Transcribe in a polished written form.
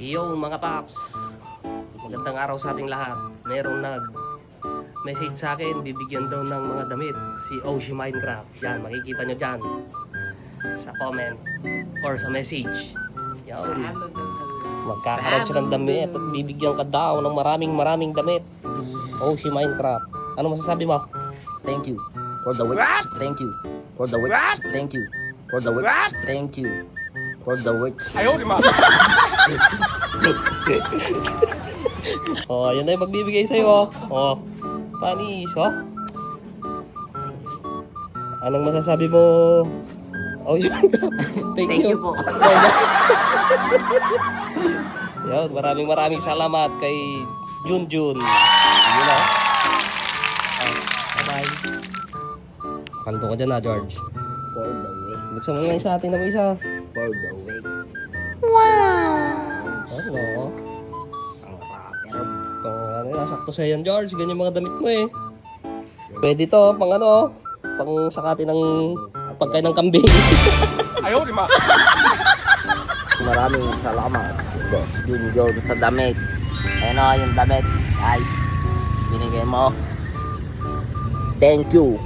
Yo mga paps, magandang araw sa ating lahat. Merong nag-message sa akin, bibigyan daw ng mga damit si Oshi Minecraft. Yan, makikita nyo dyan sa comment or sa message. Yan, magkakaroon siya ng damit at bibigyan ka daw ng maraming damit. Oshi Minecraft, ano masasabi mo? Thank you for the wits. Thank you for the wits. Thank you for the wits. Thank you for the wits. Oh, yan na yung magbibigay sa'yo. Oh, panis, oh. Anong masasabi mo? Oh, thank you po. Yan, maraming salamat kay Junjun. Yun na. Bye-bye. Kaldo ka dyan na, George. For the way. Buksan mo nga isa, tingnan mo isa. For the way. Ano? Ang rapper. Ano yan, sakto sa'yo yan, George. Ganyan yung mga damit mo eh. Pwede to, pang ano, pang sakati ng pagkain ng kambing. Ayaw, di ma. Maraming salamat, Boss Junjun, sa damit. Ayan o, yung damit. Ay, binigay mo. Thank you.